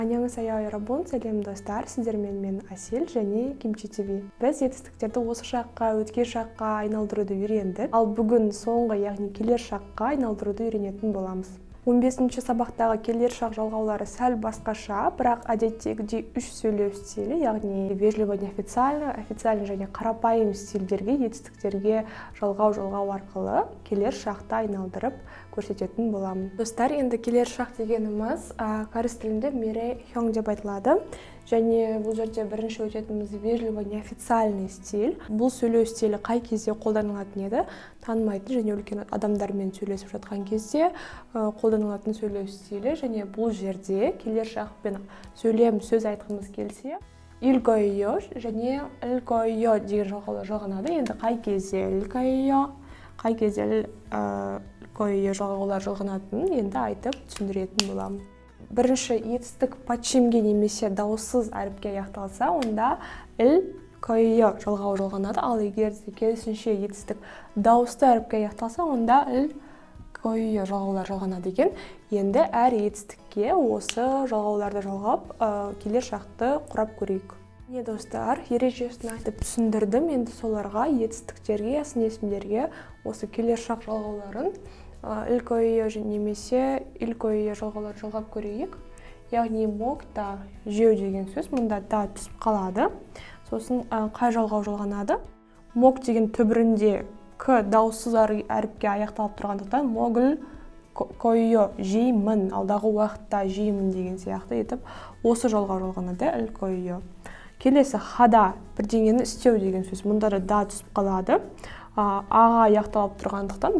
Annyeonghaseyo 여러분, сәлем достар, сіздермен мен Асел және Kimchi TV. Біз жетістіктерді осы шаққа, өткен шаққа айналдыруды үйрендік, ал бүгін соңғы, яғни келер шаққа айналдыруды үйренетін боламыз. 15-ші сабақтағы келер шақ жалғаулары сәл басқаша, бірақ әдеттегідей 3 сөйлеу стилі, яғни вежливо неофициально, официально және қарапайым стильдерге, жетістіктерге жалғау арқылы келер шақты айналдырып көрсететін боламын. Достар, енді келер шақ дегеніміз корей тілінде мере хёң деп айтылады. Және бұл жерде бірінші өтетіміз вежливо неофициальный стиль. Бұл сөйлеу стилі қай кезде қолданылатын еді? Танымайтын және үлкен адамдармен сөйлесіп жатқан кезде қолданылатын сөйлеу стилі. Және бұл жерде келер шақпен сөйлем сөз айтқымыз келсе, илгойо және илгойо деген жалғаулар жалғанады. Енді қай кезде илгойо, қай кезде илгойо жалғаулар жалғанатынын енді айтып түсіндіретін боламын. Бірінші етістік пачимге немесе дауыссыз әріпке аяқталса, онда илгойо жалғауы жалғанады. Ал егер керісінше етістік дауысты әріпке аяқталса, онда илгойо жалғаулар жалғанады екен. Енді әр етістікке осы жалғауларды жалғап келер шақты құрап көрейік. Міне достар, ережесін айтып түсіндірдім. Енді соларға етістіктерге, сын есімдерге осы келер шақ жалғауларын илгойо немесе илгойо жалғаулар жалғап көрейік. Яғни мокта жеу деген сөз, мұнда да түсіп қалады. Сосын қай жалғау жалғанады? Мок деген түбірінде к дауыссыз әріпке аяқталып тұрғандықтан могыл койо жеймін, алдағы уақытта жеймін деген сияқты етіп осы жалғау жалғанады илгойо. Келесі хада бірдеңені істеу деген сөз, мұнда да түсіп қалады. Аға аяқталып тұрғандықтан,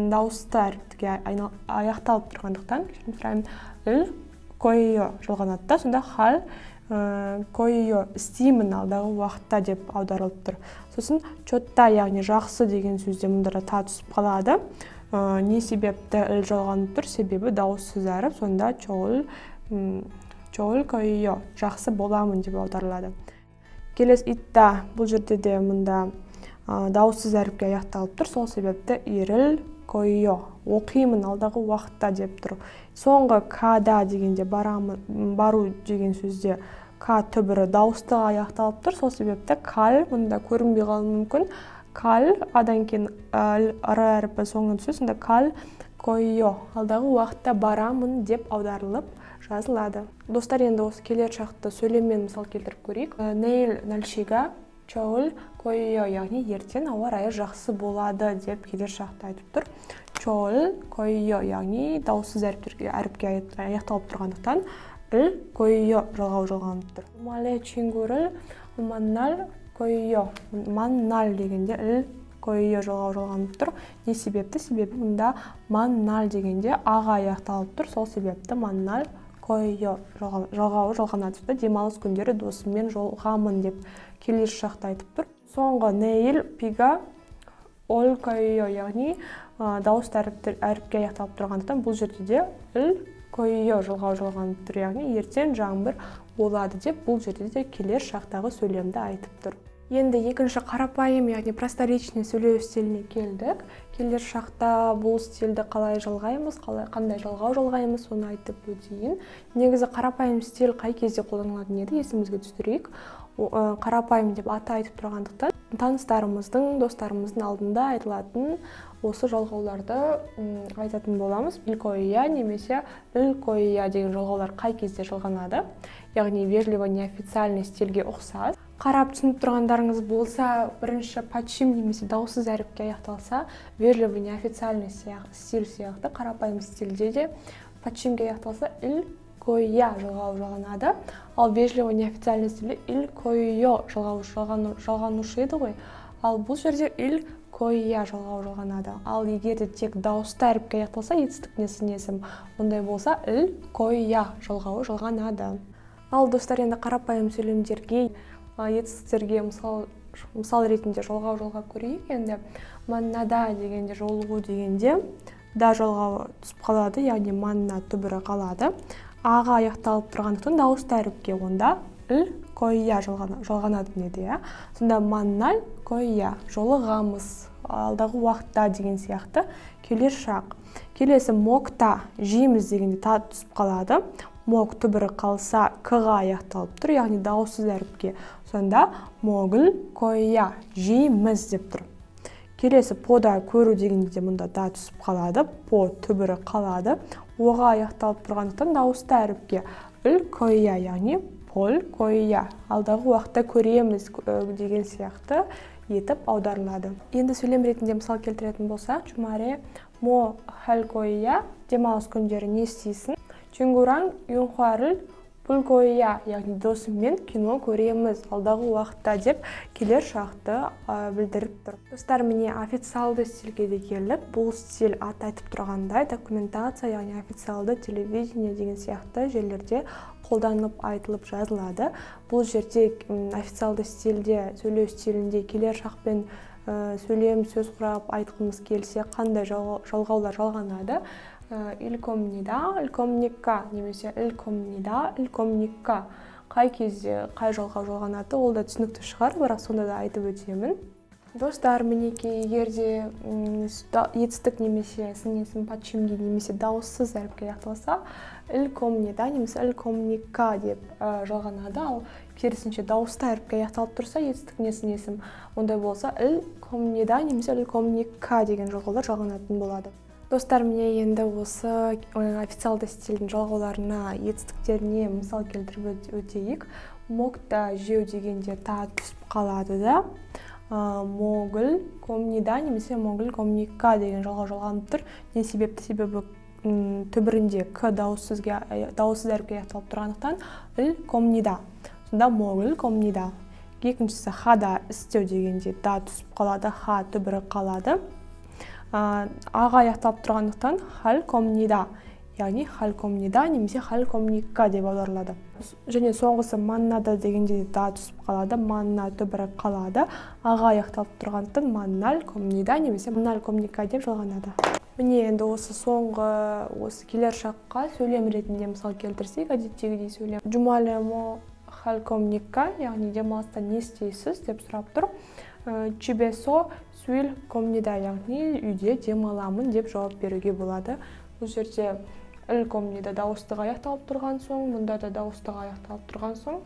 дауысты әріпке аяқталып тұрғандықтан, илгойо жалғанады да, сонда хал койо істеймін алдағы уақытта деп аударылып тұр. Сосын чотта, яғни жақсы деген сөзде мұнда та түсіп қалады. Не себепті ил жалғанып тұр? Себебі дауыссыз әріп, сонда чол койо жақсы боламын деп аударылады. Келесі итта, бұл жерде де мұнда дауыссыз әріпке аяқталып тұр, сол себепті ирил койо оқимын алдағы уақытта деп тұр. Соңғы када дегенде бару деген сөзде к түбірі дауысты аяқталып тұр, сол себепті кал мұнда көрінбей қалуы мүмкін. Кал адан кейін р әріпі соңына түседі, сонда кал койо алдағы уақытта барамын деп аударылып жазылады. Достар, енді осы келер шақты сөйлеммен мысал келтіріп көрейік. Нейл нальшига чоул койо, яғни ертең ауа райы жақсы болады деп келер шақты айтып тұр. Чоул койо, яғни дауыссыз әріпке аяқталып тұрғандықтан илгойо жалғау жалғанып тұр. Мале чингурыл маннал койо, маннал дегенде илгойо жалғау жалғанып тұр. Не себепті? Себебі мұнда маннал дегенде аға аяқталып тұр, сол себепті маннал койо жалғауы жалғанады. Демалыс күндері досыммен жолғамын деп келер шақты айтып тұр. Соңғы нейл пига ол койо, яғни дауысты әріпке аяқталып тұрғандықтан бұл жерде де илгойо жалғау жалғанып тұр, яғни ертең жаңбыр болады деп бұл жерде де келер шақтағы сөйлемді айтып тұр. Енді екінші қарапайым, яғни просторечный сөйлеу стиліне келдік. Келер шақта бұл стильді қалай жалғаймыз, қандай жалғау жалғаймыз, соны айтып өтейін. Негізі қарапайым стиль қай кезде қолданылатын еді, есімізге түсірейік. Қарапайым деп аты айтып тұрғандықтан, таныстарымыздың, достарымыздың алдында айтылатын осы жалғауларды айтатын боламыз. Илгойо немесе илгойо деген жалғаулар қай кезде жалғанады, яғни вежливо неофициальный стильге ұқсас. Қарап түсініп тұрғандарыңыз болса, бірінші пачим немесе дауыссыз әріпке аяқталса, вежливо неофициальный стиль сияқты, қарапайым стильде де пачимге аяқталса илгойо жалғауы жалғанады. Ал вежливо неофициальный стилде илгойо жалғанушы еді ғой. Ал бұл жерде илгойо жалғауы жалғанады. Ал егер де тек дауысты әріпке аяқталса, етістік несім ондай болса, илгойо жалғауы жалғанады. Ал достар, енді қарапайым сөйлемдерге, етістіктерге мысал ретінде жалғап көрейік. Енді маннада дегенде, жолығу дегенде да жалғауы түсіп қалады, яғни манна түбірі қалады. Аға аяқталып тұрғандықтан дауысты әріпке онда илгойо жалғанады еді. Сонда маннал койо жолығамыз алдағы уақытта деген сияқты келер шақ. Келесі мокта жейміз дегенде та түсіп қалады. мог түбірі қалса к-ға аяқталып тұр, яғни дауыссыз әріпке. Сонда могыл коя, жейміз деп тұр. Келесі пода көру дегенде де мұнда да түсіп қалады, по түбірі қалады. Оға аяқталып тұрғандықтан дауысты әріпке үл коя, яғни пол коя, алдағы уақытта көреміз деген сияқты етіп аударылады. Енді сөйлем ретінде мысал келтіретін болса, Чумаре мо хал коя, демалыс күндері не істейсің? Чунгураң юнхуарыл пул коя, яғни досыммен кино көреміз алдағы уақытта деп келер шақты білдіріп тұр. Достар, міне официалды стильге де келдік. Бұл стиль аты айтып тұрғандай документация, яғни официалды телевидение деген сияқты жерлерде қолданылып айтылып жазылады. Бұл жерде официалды стильде, сөйлеу стилінде келер шақпен сөйлем сөз құрап айтқымыз келсе қандай жалғаулар жалғанады? Илкомника немесе илкомника қай кезде қай жалғау жалғанады, ол да түсінікті шығар, бірақ сонда да айтып өтемін. Достар, мінекей, егерде етістік немесе сын есім подчимге немесе дауыссыз әріпке аяқталса, илкомнида немесе илкомника деп жалғанады, ал керісінше дауысты әріпке аяқталып тұрса, етістік не сын есім ондай болса, илкомнида немесе илкомника деген жалғаулар жалғанатын болады. Достар, міне енді осы официалды стильдің жалғауларына, етістіктеріне мысал келтіріп өтейік. Мокта жеу дегенде та түсіп қалады да. Могыл комнида немесе могыл комника деген жалғау жалғанып тұр. Не себепті? Себебі түбірінде к дауыссыз әріпке аяқталып тұрғандықтан ил комнида. Сонда могыл комнида. Екіншісі хада істеу дегенде да түсіп қалады, ха түбірі қалады. Аға аяқталып тұрғандықтан хал комнида, яғни хал комнида немесе хал комника деп аударылады. Және соңғысы маннада дегенде да түсіп қалады, манна түбірі қалады. Аға аяқталып тұрғандықтан маннал комнида немесе маннал комника деп жалғанады. Міне енді осы соңғы осы келер шаққа сөйлем ретінде мысал келтірсек, әдеттегідей сөйлем. Жумале мо хал комника, яғни демалыста не істейсіз деп сұрап тұр. Чибесо суил комнида, яғни үйде демаламын деп жауап беруге болады. Бұл жерде ил комнида дауыстыға аяқталып тұрған соң, мұнда да дауыстыға аяқталып тұрған соң,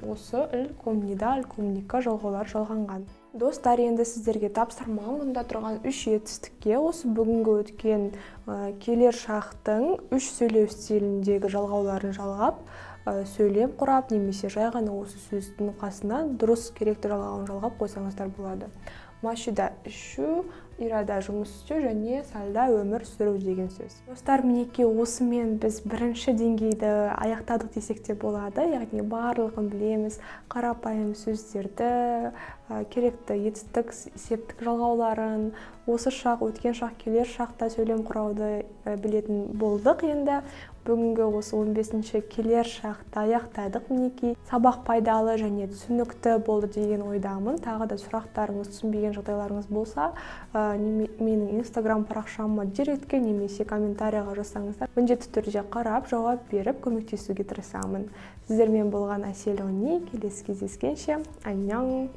осы ил комнида, ил комника жалғаулар жалғанған. Достар, енді сіздерге тапсырма мұнда тұрған үш етістікке осы бүгінгі өткен келер шақтың үш сөйлеу стиліндегі жалғауларын жалғап, сөйлем құрап немесе жай ғана осы сөздің қасына дұрыс керекті жалғауын жалғап қойсаңыздар болады. Машида ішу, ирада жұмыс істеу және салда өмір сүру деген сөз. Достар, мінекей осымен біз бірінші деңгейді аяқтадық десек те болады. Яғни барлығын білеміз, қарапайым сөздерді, керекті етістік, септік жалғауларын, осы шақ, өткен шақ, келер шақта сөйлем құрауды білетін болдық. Енді бүгінгі осы 15-ші келер шақты аяқтадық. Мінекей сабақ пайдалы және түсінікті болды деген ойдамын. Тағы да сұрақтарыңыз, түсінбеген жағдайларыңыз болса, менің инстаграм парақшама директке немесе комментарияға жазсаңыздар, міндетті түрде қарап, жауап беріп, көмектесуге тырысамын. Сіздермен болған Әсел Они, келесі кездескенше, аньян!